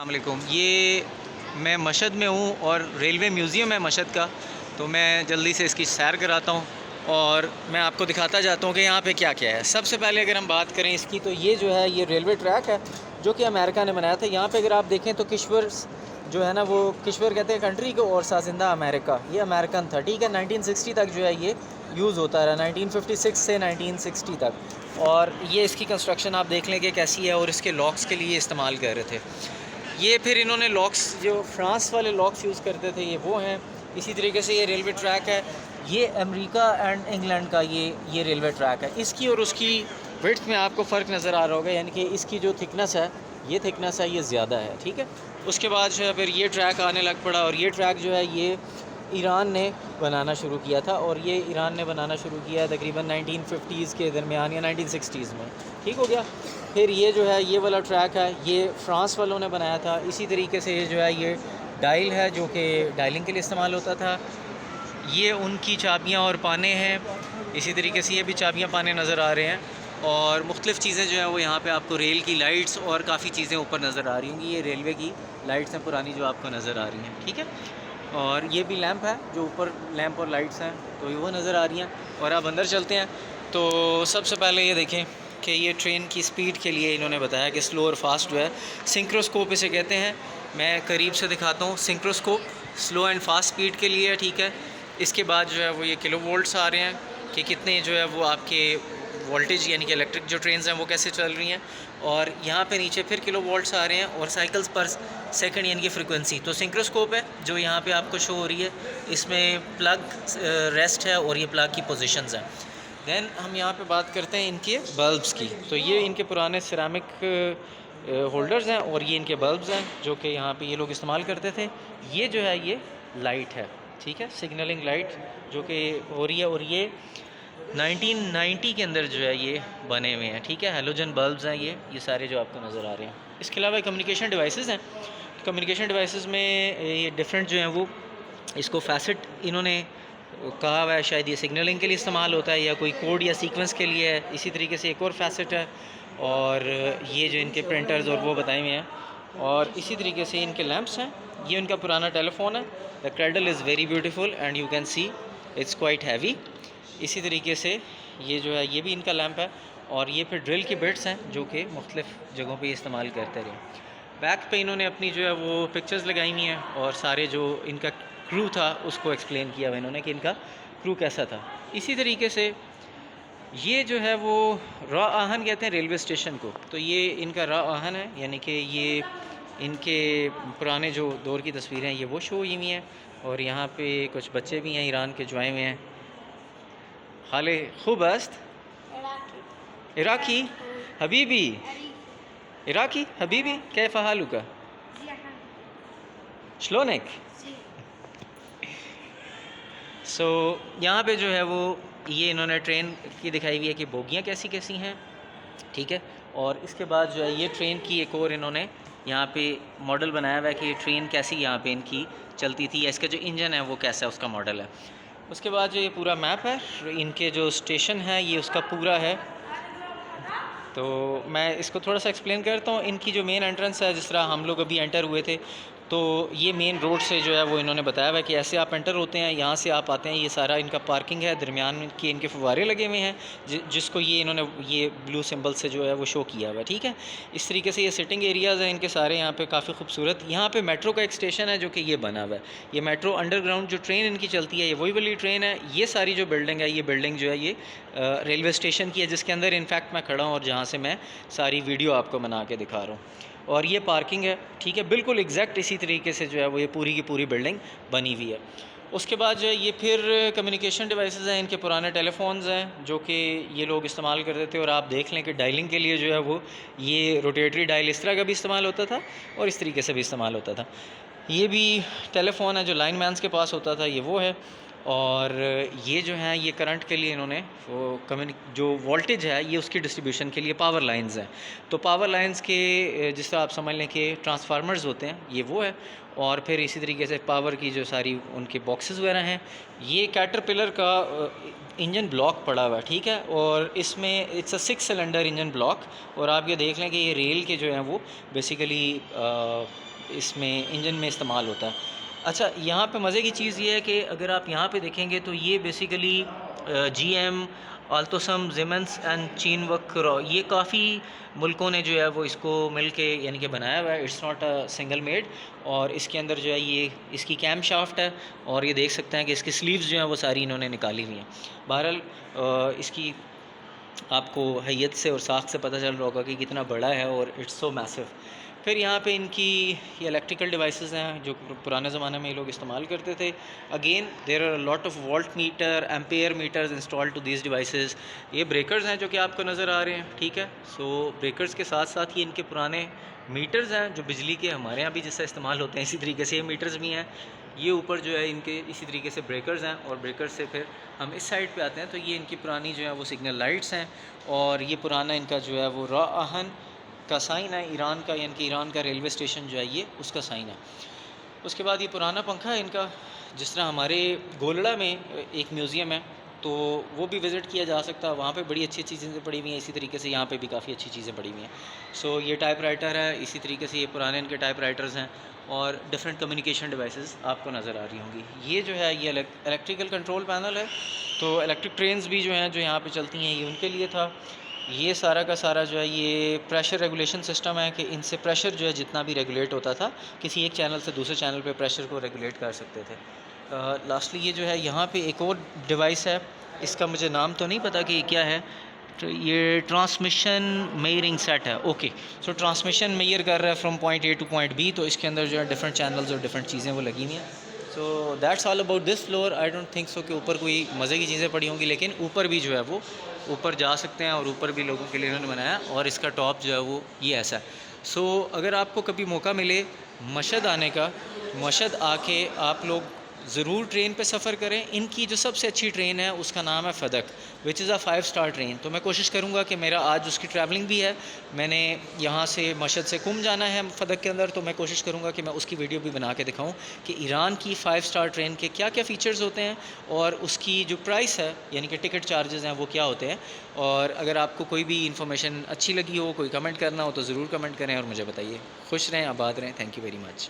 अस्सलामुअलैकुम। ये मैं मशहद में हूँ और रेलवे म्यूज़ियम है मशहद का, तो मैं जल्दी से इसकी सैर कराता हूँ और मैं आपको दिखाता जाता हूँ कि यहाँ पे क्या क्या है। सबसे पहले अगर हम बात करें इसकी, तो ये जो है ये रेलवे ट्रैक है जो कि अमेरिका ने बनाया था। यहाँ पे अगर आप देखें तो किश्वर जो है ना, वो किश्वर कहते हैं कंट्री को और साजिंदा अमेरिका, ये अमेरिकन था, ठीक है। 1960 तक जो है ये यूज़ होता रहा, 1956 से 1960 तक। और ये इसकी कंस्ट्रक्शन आप देख लें कि कैसी है, और इसके लॉक्स के लिए इस्तेमाल कर रहे थे। ये फिर इन्होंने लॉक्स जो फ्रांस वाले लॉक्स यूज़ करते थे, ये वो हैं। इसी तरीके से ये रेलवे ट्रैक है, ये अमेरिका एंड इंग्लैंड का ये रेलवे ट्रैक है। इसकी और उसकी विड्थ में आपको फ़र्क नज़र आ रहा होगा, यानी कि इसकी जो थिकनेस है, ये थिकनेस है, ये ज़्यादा है, ठीक है। उसके बाद जो है फिर ये ट्रैक आने लग पड़ा, और ये ट्रैक जो है ये ईरान ने बनाना शुरू किया था, और ये ईरान ने बनाना शुरू किया तकरीबन 1950s के दरमियान या 1960s में, ठीक हो गया। फिर ये जो है ये वाला ट्रैक है, ये फ्रांस वालों ने बनाया था। इसी तरीके से ये जो है ये डायल है, जो कि डायलिंग के लिए इस्तेमाल होता था। ये उनकी चाबियाँ और पाने हैं। इसी तरीके से ये भी चाबियाँ पाने नज़र आ रहे हैं, और मुख्तलिफ़ चीज़ें जो हैं वो यहाँ पे आपको रेल की लाइट्स और काफ़ी चीज़ें ऊपर नज़र आ रही होंगी। ये रेलवे की लाइट्स हैं पुरानी जो आपको नज़र आ रही हैं, ठीक है। और ये भी लैंप है, जो ऊपर लैंप और लाइट्स हैं, तो वो नज़र आ रही हैं। और आप अंदर चलते हैं तो सबसे पहले ये देखें कि ये ट्रेन की स्पीड के लिए इन्होंने बताया कि स्लो और फास्ट जो है, सिंक्रोस्कोप इसे कहते हैं। मैं करीब से दिखाता हूँ। Synchroscope slow and fast speed के लिए, ठीक है। इसके बाद जो है वो ये किलो वोल्ट्स आ रहे हैं कि कितने जो है वो आपके वोल्टेज, यानी कि इलेक्ट्रिक जो ट्रेन्स हैं वो कैसे चल रही हैं। और यहाँ पे नीचे फिर किलो वोल्ट्स आ रहे हैं, और साइकिल्स पर सेकंड यानी कि फ्रीक्वेंसी। तो सिंक्रोस्कोप है जो यहाँ पे आपको शो हो रही है, इसमें प्लग रेस्ट है और ये प्लग की पोजीशंस हैं। दैन हम यहाँ पे बात करते हैं इनके बल्ब्स की। तो ये इनके पुराने सिरामिक होल्डर्स हैं, और ये इनके बल्ब्स हैं जो कि यहाँ पे ये लोग इस्तेमाल करते थे। ये जो है ये लाइट है, ठीक है, सिग्नलिंग लाइट जो कि हो रही है, और ये 1990 के अंदर जो है ये बने हुए हैं, ठीक है। हेलोजन बल्ब्स हैं ये सारे जो आपको नज़र आ रहे हैं। इसके अलावा कम्युनिकेशन डिवाइसेस हैं। कम्युनिकेशन डिवाइसेस में ये डिफरेंट जो हैं वो, इसको फैसेट इन्होंने कहा हुआ है, शायद ये सिग्नलिंग के लिए इस्तेमाल होता है या कोई कोड या सीक्वेंस के लिए है। इसी तरीके से एक और फैसेट है, और ये जो इनके प्रिंटर्स और वो बताए हुए हैं। और इसी तरीके से इनके लैंप्स हैं। ये उनका पुराना टेलीफोन है। The cradle is very beautiful and you can see it's quite heavy. इसी तरीके से ये जो है ये भी इनका लैंप है, और ये फिर ड्रिल की बिट्स हैं जो कि मुख्तलिफ़ जगहों पे इस्तेमाल करते रहे। बैक पे इन्होंने अपनी जो है वो पिक्चर्स लगाई हुई हैं, और सारे जो इनका क्रू था उसको एक्सप्लेन किया हुआ इन्होंने कि इनका क्रू कैसा था। इसी तरीके से ये जो है वो रॉ आहन कहते हैं रेलवे स्टेशन को। तो ये इनका रॉ आहन है, यानी कि ये इनके पुराने जो दौर की तस्वीरें हैं ये वो शो हुई हैं। और यहाँ पे कुछ बच्चे भी हैं ईरान के जो आए हुए हैं। हाले खूब अस्त इराकी हबीबी, इराकी हबीबी कैफ हालुका श्लोनिक। सो यहाँ पे जो है वो ये इन्होंने ट्रेन की दिखाई हुई है कि बोगियाँ कैसी कैसी हैं, ठीक है। और इसके बाद जो है ये ट्रेन की एक और इन्होंने यहाँ पे मॉडल बनाया हुआ है कि ये ट्रेन कैसी यहाँ पे इनकी चलती थी, या इसका जो इंजन है वो कैसा है, उसका मॉडल है। उसके बाद जो ये पूरा मैप है, इनके जो स्टेशन है ये उसका पूरा है। तो मैं इसको थोड़ा सा एक्सप्लेन करता हूँ। इनकी जो मेन एंट्रेंस है, जिस तरह हम लोग अभी एंटर हुए थे, तो ये मेन रोड से जो है वो इन्होंने बताया हुआ है कि ऐसे आप एंटर होते हैं, यहाँ से आप आते हैं। ये सारा इनका पार्किंग है, दरमियान में के इनके फव्वारे लगे हुए हैं, जिसको ये इन्होंने ये ब्लू सिंबल से जो है वो शो किया हुआ है, ठीक है। इस तरीके से ये सिटिंग एरियाज़ हैं इनके सारे यहाँ पे, काफ़ी खूबसूरत। यहाँ पे मेट्रो का एक स्टेशन है जो कि ये बना हुआ है। ये मेट्रो अंडरग्राउंड जो ट्रेन इनकी चलती है, ये वही वाली ट्रेन है। ये सारी जो बिल्डिंग है, ये बिल्डिंग जो है ये रेलवे स्टेशन की है, जिसके अंदर इनफैक्ट मैं खड़ा हूँ और जहाँ से मैं सारी वीडियो आपको बना के दिखा रहा हूँ। और ये पार्किंग है, ठीक है, बिल्कुल एग्जैक्ट इसी तरीके से जो है वो ये पूरी की पूरी बिल्डिंग बनी हुई है। उसके बाद जो है ये फिर कम्युनिकेशन डिवाइसेस हैं, इनके पुराने टेलीफोन्स हैं जो कि ये लोग इस्तेमाल करते थे। और आप देख लें कि डायलिंग के लिए जो है वो ये रोटेटरी डायल इस तरह का भी इस्तेमाल होता था, और इस तरीके से भी इस्तेमाल होता था। ये भी टेलीफोन है जो लाइन मैंस के पास होता था, ये वो है। और ये जो है ये करंट के लिए इन्होंने वो जो वोल्टेज है ये उसकी डिस्ट्रीब्यूशन के लिए पावर लाइंस हैं। तो पावर लाइंस के जिस तरह आप समझ लें कि ट्रांसफार्मर्स होते हैं, ये वो है। और फिर इसी तरीके से पावर की जो सारी उनके बॉक्सेस वगैरह हैं। ये कैटरपिलर का इंजन ब्लॉक पड़ा हुआ है, ठीक है। और इसमें it's a 6 cylinder engine block. और आप ये देख लें कि ये रेल के जो हैं वो बेसिकली इसमें इंजन में इस्तेमाल होता है। अच्छा, यहाँ पे मज़े की चीज़ ये है कि अगर आप यहाँ पे देखेंगे तो ये बेसिकली GM, अल्टोसम, सिमेंस एंड चीनवक ये काफ़ी मुल्कों ने जो है वो इसको मिल के यानी कि बनाया हुआ है। It's not a single made. और इसके अंदर जो है ये इसकी कैम शाफ्ट है, और ये देख सकते हैं कि इसकी स्लीव्स जो हैं वो सारी इन्होंने निकाली हुई हैं। बहरहाल इसकी आपको हैयत से और साख से पता चल रहा होगा कि कितना बड़ा है, और इट्स सो मैसिव। फिर यहाँ पे इनकी ये इलेक्ट्रिकल डिवाइसेस हैं जो पुराने ज़माने में ये लोग इस्तेमाल करते थे। Again there are lot of volt meter, ampere meters installed to these devices. ये ब्रेकर्स हैं जो कि आपको नज़र आ रहे हैं, ठीक है। सो ब्रेकर्स के साथ साथ ये इनके पुराने मीटर्स हैं जो बिजली के हमारे यहाँ भी जैसा इस्तेमाल होते हैं, इसी तरीके से ये मीटर्स भी हैं। ये ऊपर जो है इनके इसी तरीके से ब्रेकर्स हैं, और ब्रेकर्स से फिर हम इस साइड पे आते हैं तो ये इनकी पुरानी जो है वो सिग्नल लाइट्स हैं। और ये पुराना इनका जो है वो राहन का साइन है, ईरान का, यानी कि ईरान का रेलवे स्टेशन जो है ये उसका साइन है। उसके बाद ये पुराना पंखा है इनका, जिस तरह हमारे गोलड़ा में एक म्यूज़ियम है तो वो भी विज़िट किया जा सकता है, वहाँ पे बड़ी अच्छी अच्छी चीज़ें पड़ी हुई हैं। इसी तरीके से यहाँ पे भी काफ़ी अच्छी चीज़ें पड़ी हुई हैं। सो ये टाइपराइटर है, इसी तरीके से ये पुराने इनके टाइपराइटर्स हैं, और डिफरेंट कम्युनिकेशन डिवाइसेस आपको नज़र आ रही होंगी। ये जो है ये इलेक्ट्रिकल कंट्रोल पैनल है। तो इलेक्ट्रिक ट्रेन्स भी जो हैं जो यहाँ पे चलती हैं ये उनके लिए था। ये सारा का सारा जो है ये प्रेशर रेगुलेशन सिस्टम है कि इनसे प्रेशर जो है जितना भी रेगुलेट होता था, किसी एक चैनल से दूसरे चैनल पे प्रेशर को रेगुलेट कर सकते थे। लास्टली ये जो है यहाँ पे एक और डिवाइस है, इसका मुझे नाम तो नहीं पता कि क्या है। तो ये ट्रांसमिशन मेयरिंग सेट है। ओके, सो ट्रांसमिशन मेयर कर रहा है from point A two point B। तो इसके अंदर जो है डिफरेंट चैनल्स और डिफरेंट चीज़ें वो लगी हुई हैं। So that's all about this floor. I don't think so कि ऊपर कोई मज़े की चीज़ें पड़ी होंगी, लेकिन ऊपर भी जो है वो ऊपर जा सकते हैं, और ऊपर भी लोगों के लिए इन्होंने बनाया, और इसका टॉप जो है वो ये ऐसा है। सो अगर आपको कभी मौका मिले मशहद आने का, मशहद आके आप लोग ज़रूर ट्रेन पे सफ़र करें। इनकी जो सबसे अच्छी ट्रेन है उसका नाम है Fadak, which is a 5 star train. तो मैं कोशिश करूँगा कि मेरा आज उसकी ट्रैवलिंग भी है, मैंने यहाँ से मशहद से कुम जाना है फ़दक के अंदर, तो मैं कोशिश करूँगा कि मैं उसकी वीडियो भी बना के दिखाऊँ कि ईरान की 5 स्टार ट्रेन के क्या क्या फ़ीचर्स होते हैं, और उसकी जो प्राइस है यानी कि टिकट चार्जेस हैं वो क्या होते हैं। और अगर आपको कोई भी इन्फॉर्मेशन अच्छी लगी हो, कोई कमेंट करना हो तो ज़रूर कमेंट करें और मुझे बताइए। खुश रहें, आबाद रहें। Thank you very much.